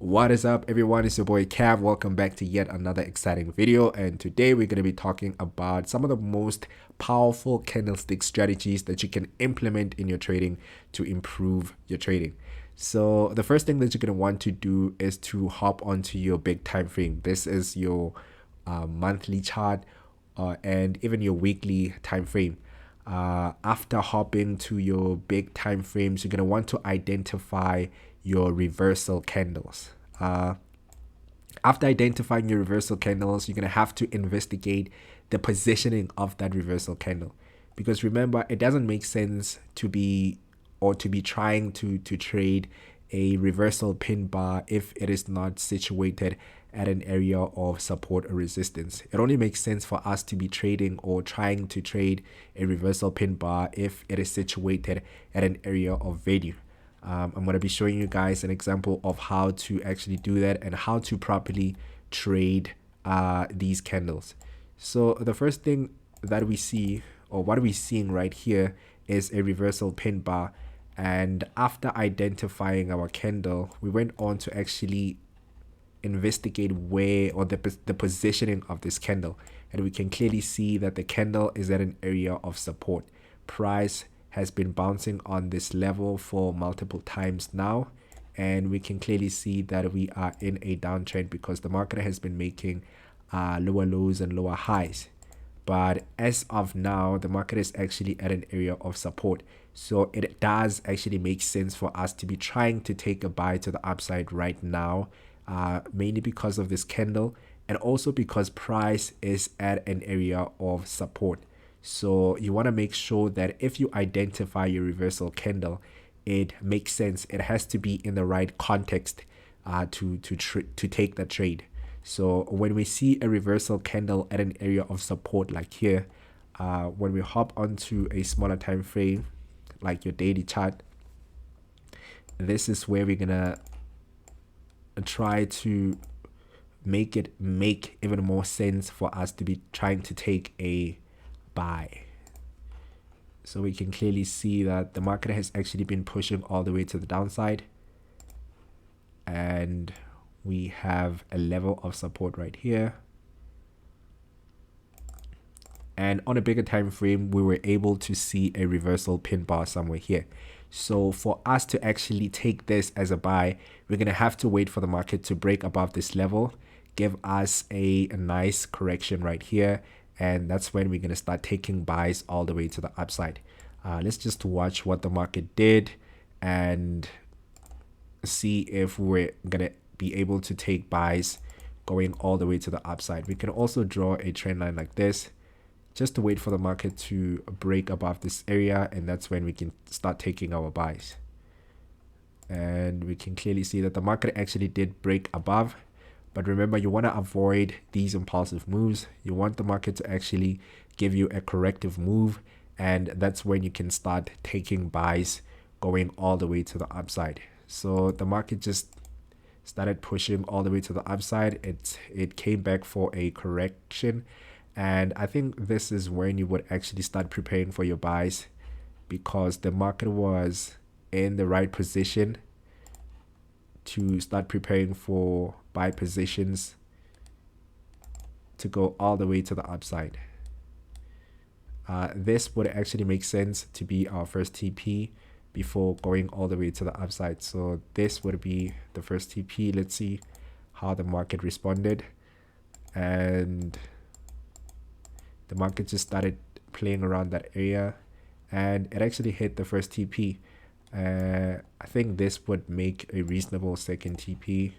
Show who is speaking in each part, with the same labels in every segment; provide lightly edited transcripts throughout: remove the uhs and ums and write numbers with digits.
Speaker 1: What is up, everyone? It's your boy Cav. Welcome back to yet another exciting video, and today we're going to be talking about some of the most powerful candlestick strategies that you can implement in your trading to improve your trading. So the first thing that you're going to want to do is to hop onto your big time frame. This is your monthly chart and even your weekly time frame. After hopping to your big time frames, you're going to want to identify your reversal candles. After identifying your reversal candles, you're going to have to investigate the positioning of that reversal candle, because remember, it doesn't make sense to be trying to trade a reversal pin bar if it is not situated at an area of support or resistance. It only makes sense for us to be trading or trying to trade a reversal pin bar if it is situated at an area of value. I'm going to be showing you guys an example of how to actually do that and how to properly trade these candles. So the first thing that we see, or what we're seeing right here, is a reversal pin bar. And after identifying our candle, we went on to actually investigate where, or the positioning of this candle, and we can clearly see that the candle is at an area of support. Price has been bouncing on this level for multiple times now, and we can clearly see that we are in a downtrend because the market has been making lower lows and lower highs. But as of now, the market is actually at an area of support, so it does actually make sense for us to be trying to take a buy to the upside right now, mainly because of this candle and also because price is at an area of support. So you want to make sure that if you identify your reversal candle, it makes sense. It has to be in the right context to take the trade. So when we see a reversal candle at an area of support like here, when we hop onto a smaller time frame like your daily chart, this is where we're gonna try to make it make even more sense for us to be trying to take a buy. So we can clearly see that the market has actually been pushing all the way to the downside, and we have a level of support right here. And on a bigger time frame, we were able to see a reversal pin bar somewhere here. So for us to actually take this as a buy, we're going to have to wait for the market to break above this level, give us a nice correction right here, and that's when we're going to start taking buys all the way to the upside. Let's just watch what the market did and see if we're going to be able to take buys going all the way to the upside. We can also draw a trend line like this just to wait for the market to break above this area, and that's when we can start taking our buys. And we can clearly see that the market actually did break above. But remember, you want to avoid these impulsive moves. You want the market to actually give you a corrective move, and that's when you can start taking buys going all the way to the upside. So the market just started pushing all the way to the upside. It came back for a correction, and I think this is when you would actually start preparing for your buys, because the market was in the right position to start preparing for buy positions to go all the way to the upside. This would actually make sense to be our first TP before going all the way to the upside. So this would be the first TP. Let's see how the market responded. And the market just started playing around that area, and it actually hit the first TP. I think this would make a reasonable second TP.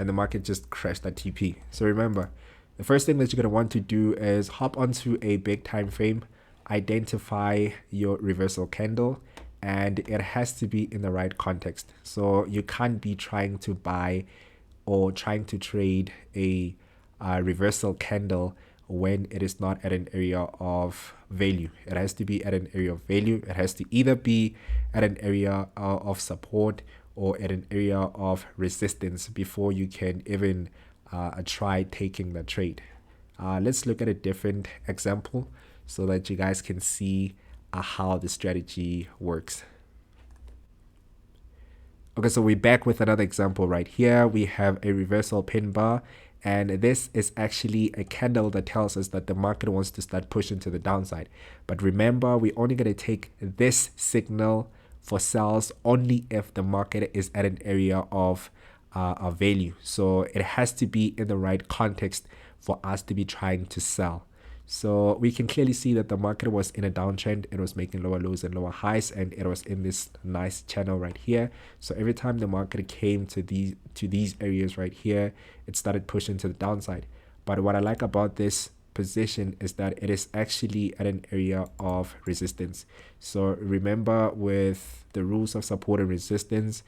Speaker 1: And the market just crashed that TP. So remember, the first thing that you're going to want to do is hop onto a big time frame, identify your reversal candle, and it has to be in the right context. So you can't be trying to buy or trying to trade a reversal candle when it is not at an area of value. It has to be at an area of value. It has to either be at an area of support or at an area of resistance before you can even try taking the trade. Let's look at a different example so that you guys can see how the strategy works. Okay, so we're back with another example right here. We have a reversal pin bar, and this is actually a candle that tells us that the market wants to start pushing to the downside. But remember, we're only going to take this signal for sells only if the market is at an area of value. So it has to be in the right context for us to be trying to sell. So we can clearly see that the market was in a downtrend. It was making lower lows and lower highs, and it was in this nice channel right here. So every time the market came to these areas right here, it started pushing to the downside. But what I like about this position is that it is actually at an area of resistance. So remember, with the rules of support and resistance,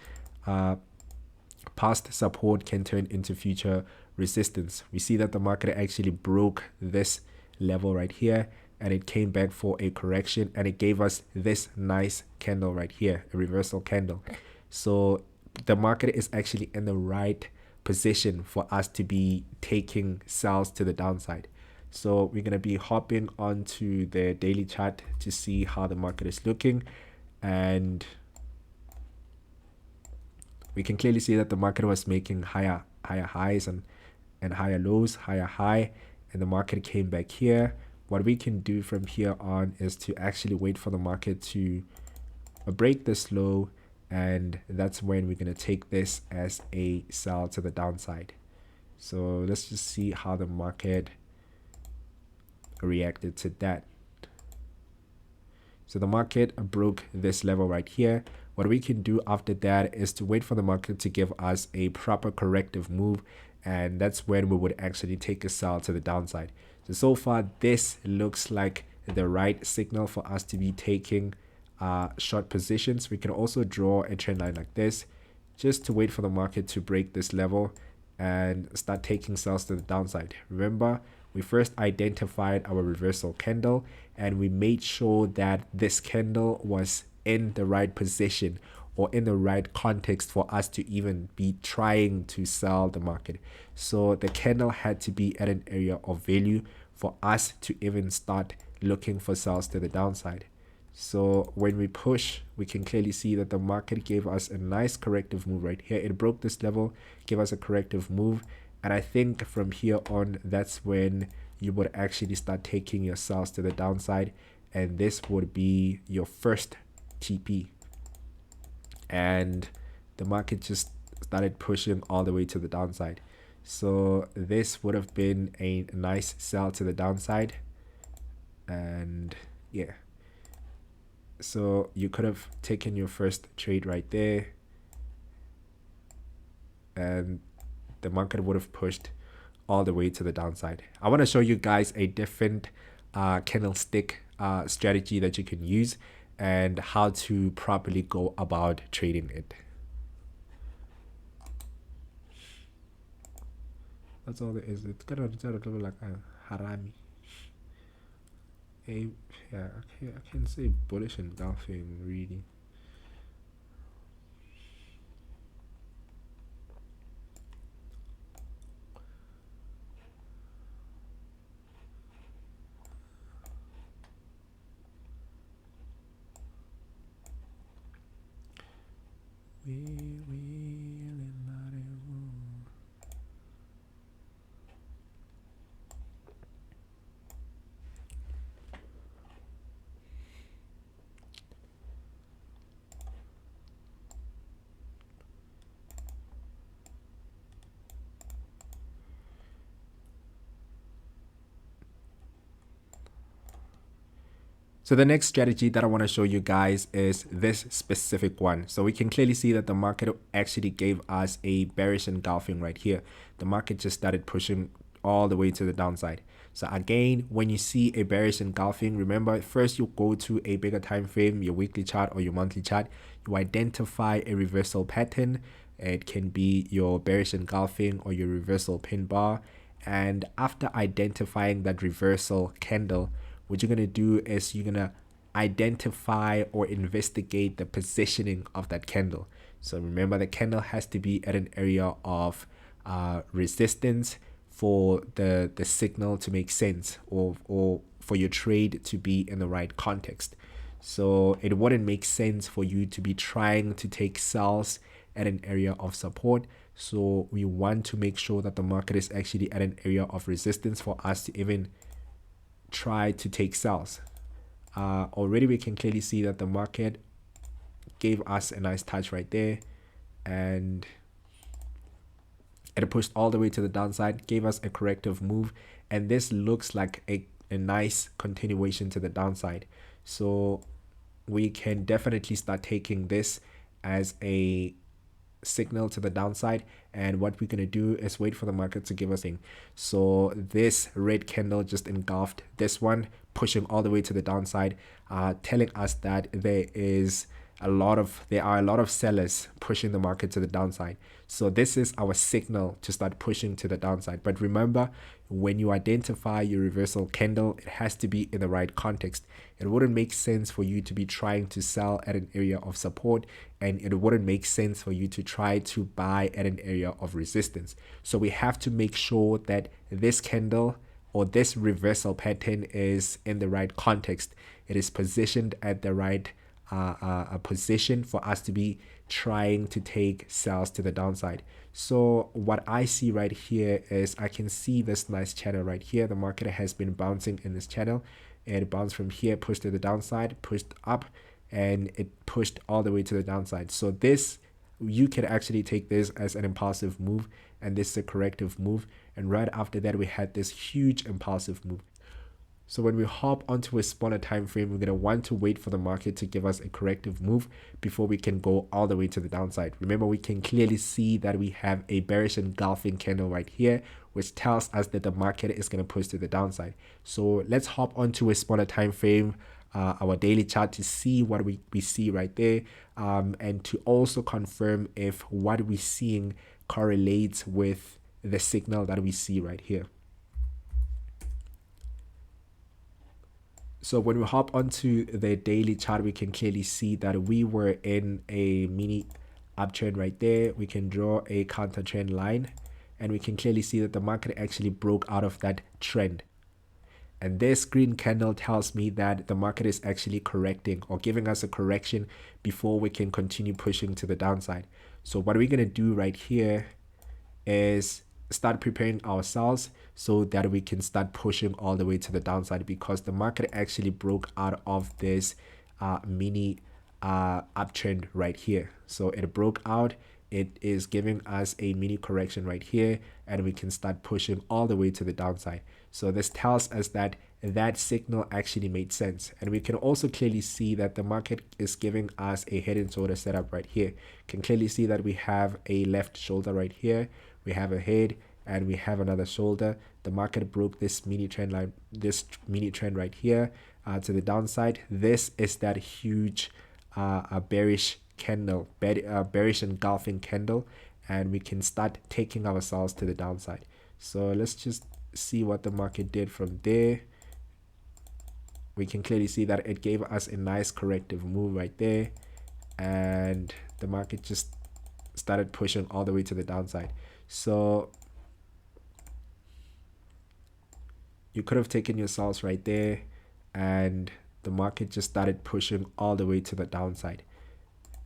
Speaker 1: past support can turn into future resistance. We see that the market actually broke this level right here, and it came back for a correction, and it gave us this nice candle right here, a reversal candle. So the market is actually in the right position for us to be taking sells to the downside. So we're going to be hopping onto the daily chart to see how the market is looking, and we can clearly see that the market was making higher highs and higher lows, higher high, and the market came back here. What we can do from here on is to actually wait for the market to break this low, and that's when we're going to take this as a sell to the downside. So let's just see how the market reacted to that. So the market broke this level right here. What we can do after that is to wait for the market to give us a proper corrective move, and that's when we would actually take a sell to the downside. So far this looks like the right signal for us to be taking short positions. We can also draw a trend line like this just to wait for the market to break this level and start taking sells to the downside. Remember, we first identified our reversal candle, and we made sure that this candle was in the right position or in the right context for us to even be trying to sell the market. So the candle had to be at an area of value for us to even start looking for sells to the downside. So when we push, we can clearly see that the market gave us a nice corrective move right here. It broke this level, gave us a corrective move, and I think from here on, that's when you would actually start taking your sells to the downside, and this would be your first TP. And the market just started pushing all the way to the downside. So this would have been a nice sell to the downside, and yeah, so you could have taken your first trade right there, and the market would have pushed all the way to the downside. I want to show you guys a different candlestick strategy that you can use and how to properly go about trading it. That's all there is. It's gonna look like a harami. Yeah, I can say bullish and engulfing really. So the next strategy that I want to show you guys is this specific one. So we can clearly see that the market actually gave us a bearish engulfing right here. The market just started pushing all the way to the downside. So again, when you see a bearish engulfing, remember, first you go to a bigger time frame, your weekly chart or your monthly chart. You identify a reversal pattern. It can be your bearish engulfing or your reversal pin bar. And after identifying that reversal candle, what you're going to do is you're going to identify or investigate the positioning of that candle. So remember, the candle has to be at an area of resistance for the signal to make sense, or for your trade to be in the right context. So it wouldn't make sense for you to be trying to take sells at an area of support. So we want to make sure that the market is actually at an area of resistance for us to even try to take sells. Already we can clearly see that the market gave us a nice touch right there, and it pushed all the way to the downside, gave us a corrective move, and this looks like a nice continuation to the downside. So we can definitely start taking this as a signal to the downside, and what we're going to do is wait for the market to give us a. So this red candle just engulfed this one, pushing all the way to the downside, telling us that there are a lot of sellers pushing the market to the downside. So this is our signal to start pushing to the downside. But remember, when you identify your reversal candle, it has to be in the right context. It wouldn't make sense for you to be trying to sell at an area of support, and it wouldn't make sense for you to try to buy at an area of resistance. So we have to make sure that this candle or this reversal pattern is in the right context. It is positioned at the right a position for us to be trying to take sells to the downside. So what I see right here is I can see this nice channel right here. The market has been bouncing in this channel. It bounced from here, pushed to the downside, pushed up, and it pushed all the way to the downside. So this, you can actually take this as an impulsive move, and this is a corrective move. And right after that, we had this huge impulsive move. So when we hop onto a smaller time frame, we're going to want to wait for the market to give us a corrective move before we can go all the way to the downside. Remember, we can clearly see that we have a bearish engulfing candle right here, which tells us that the market is going to push to the downside. So let's hop onto a smaller time frame, our daily chart, to see what we see right there, and to also confirm if what we're seeing correlates with the signal that we see right here. So when we hop onto the daily chart, we can clearly see that we were in a mini uptrend right there. We can draw a counter trend line, and we can clearly see that the market actually broke out of that trend. And this green candle tells me that the market is actually correcting or giving us a correction before we can continue pushing to the downside. So what we're going to do right here is start preparing ourselves so that we can start pushing all the way to the downside, because the market actually broke out of this mini uptrend right here. So it broke out. It is giving us a mini correction right here, and we can start pushing all the way to the downside. So this tells us that that signal actually made sense. And we can also clearly see that the market is giving us a head and shoulder setup right here. Can clearly see that we have a left shoulder right here. We have a head and we have another shoulder. The market broke this mini trend line, this mini trend right here to the downside. This is that huge bearish candle, bearish engulfing candle, and we can start taking ourselves to the downside. So let's just see what the market did from there. We can clearly see that it gave us a nice corrective move right there, and the market just started pushing all the way to the downside. So you could have taken yourselves right there, and the market just started pushing all the way to the downside,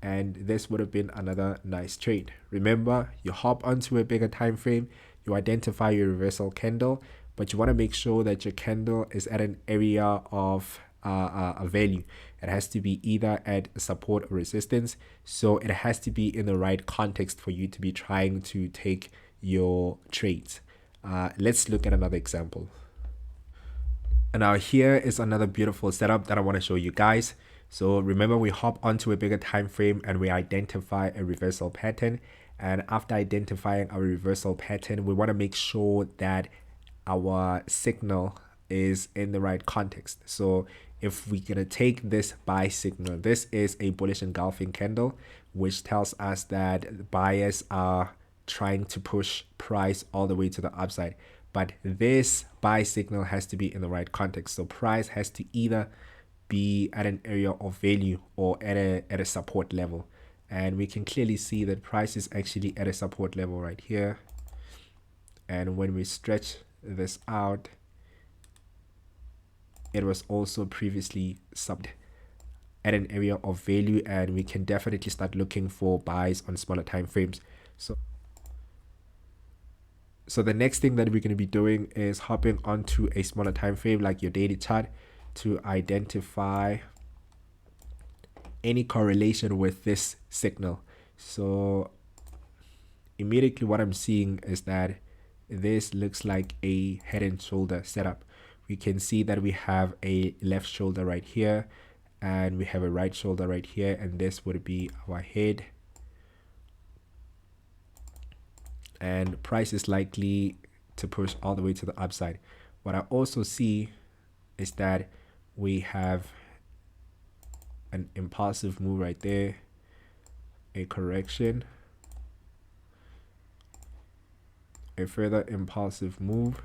Speaker 1: and this would have been another nice trade. Remember, you hop onto a bigger time frame, you identify your reversal candle, but you want to make sure that your candle is at an area of a value. It has to be either at support or resistance, so it has to be in the right context for you to be trying to take your trades. Let's look at another example. And now here is another beautiful setup that I want to show you guys. So remember, we hop onto a bigger time frame and we identify a reversal pattern, and after identifying our reversal pattern, we want to make sure that our signal is in the right context. So if we're going to take this buy signal, this is a bullish engulfing candle, which tells us that buyers are trying to push price all the way to the upside. But this buy signal has to be in the right context. So price has to either be at an area of value or at a support level. And we can clearly see that price is actually at a support level right here. And when we stretch this out, it was also previously subbed. at an area of value, and we can definitely start looking for buys on smaller time frames. So the next thing that we're going to be doing is hopping onto a smaller time frame like your daily chart to identify any correlation with this signal. So immediately what I'm seeing is that this looks like a head and shoulder setup. We can see that we have a left shoulder right here and we have a right shoulder right here, and this would be our head, and price is likely to push all the way to the upside. What I also see is that we have an impulsive move right there, a correction, a further impulsive move,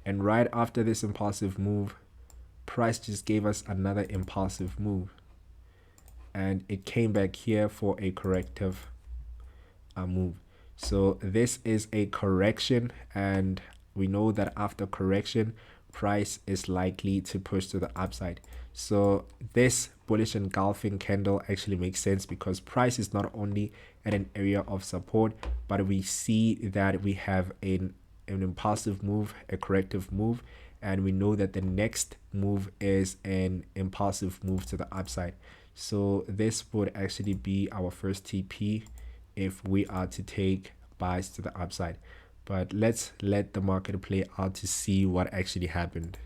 Speaker 1: and right after this impulsive move, price just gave us another impulsive move, and it came back here for a corrective move. So this is a correction, and we know that after correction, price is likely to push to the upside. So this bullish engulfing candle actually makes sense because price is not only at an area of support, but we see that we have an impulsive move, a corrective move, and we know that the next move is an impulsive move to the upside. So this would actually be our first TP if we are to take buys to the upside. But let's let the market play out to see what actually happened.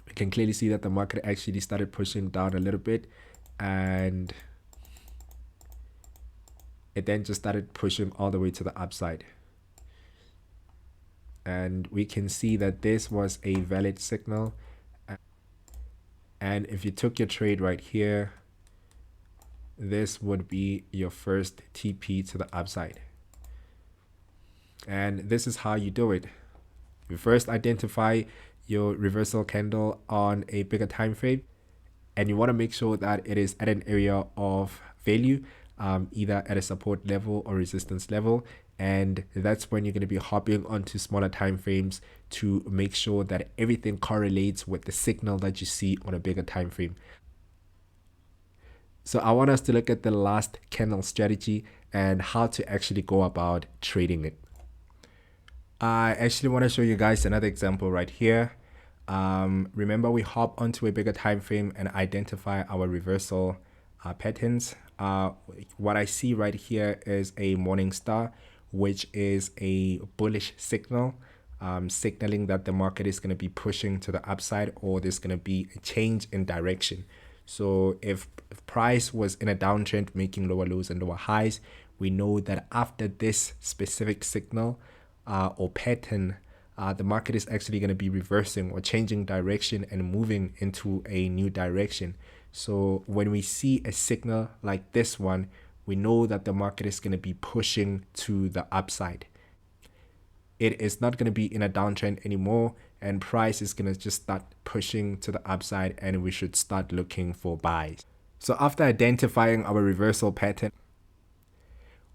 Speaker 1: We can clearly see that the market actually started pushing down a little bit, and it then just started pushing all the way to the upside. And we can see that this was a valid signal. And if you took your trade right here, this would be your first TP to the upside. And this is how you do it. You first identify your reversal candle on a bigger time frame, and you want to make sure that it is at an area of value, either at a support level or resistance level. And that's when you're going to be hopping onto smaller time frames to make sure that everything correlates with the signal that you see on a bigger time frame. So I want us to look at the last candle strategy and how to actually go about trading it. I actually want to show you guys another example right here. Remember, we hop onto a bigger time frame and identify our reversal patterns. What I see right here is a morning star, which is a bullish signal, signaling that the market is going to be pushing to the upside, or there's going to be a change in direction. So if price was in a downtrend making lower lows and lower highs, we know that after this specific signal or pattern, the market is actually going to be reversing or changing direction and moving into a new direction. So when we see a signal like this one, we know that the market is going to be pushing to the upside. It is not going to be in a downtrend anymore, and price is going to just start pushing to the upside, and we should start looking for buys. So after identifying our reversal pattern,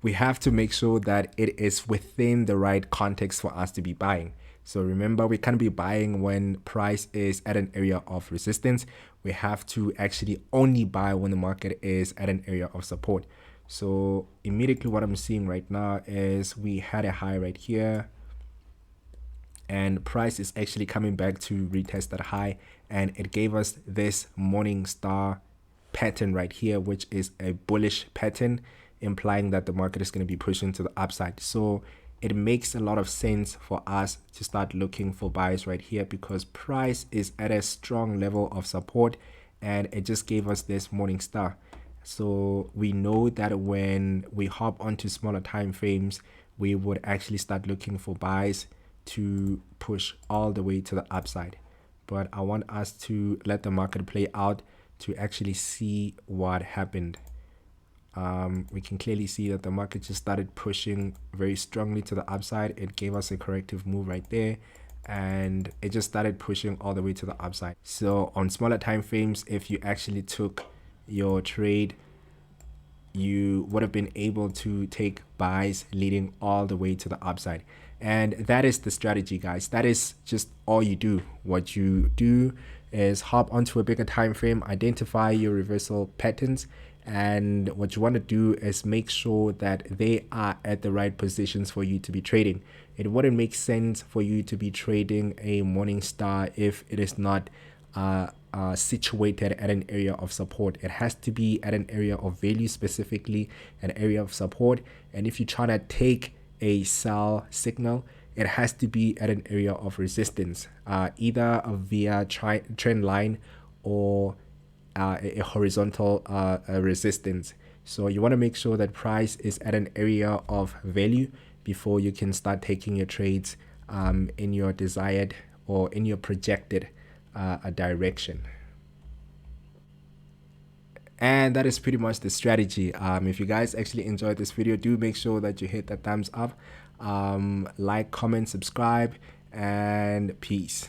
Speaker 1: we have to make sure that it is within the right context for us to be buying. So remember, we can't be buying when price is at an area of resistance. We have to actually only buy when the market is at an area of support. So immediately what I'm seeing right now is we had a high right here, and price is actually coming back to retest that high, and it gave us this morning star pattern right here, which is a bullish pattern, implying that the market is going to be pushing to the upside. So it makes a lot of sense for us to start looking for buys right here, because price is at a strong level of support, and it just gave us this morning star. So we know that when we hop onto smaller time frames, we would actually start looking for buys to push all the way to the upside. But I want us to let the market play out to actually see what happened. We can clearly see that the market just started pushing very strongly to the upside. It gave us a corrective move right there, and it just started pushing all the way to the upside. So on smaller time frames, if you actually took your trade, you would have been able to take buys leading all the way to the upside. And that is the strategy, guys. That is just all you do. What you do is hop onto a bigger time frame, identify your reversal patterns, and what you want to do is make sure that they are at the right positions for you to be trading. It wouldn't make sense for you to be trading a morning star if it is not situated at an area of support. It has to be at an area of value, specifically an area of support. And if you're trying to take a sell signal, it has to be at an area of resistance, either via trend line or a horizontal resistance. So you want to make sure that price is at an area of value before you can start taking your trades in your desired or in your projected direction. And that is pretty much the strategy. If you guys actually enjoyed this video, do make sure that you hit that thumbs up, like, comment, subscribe, and peace.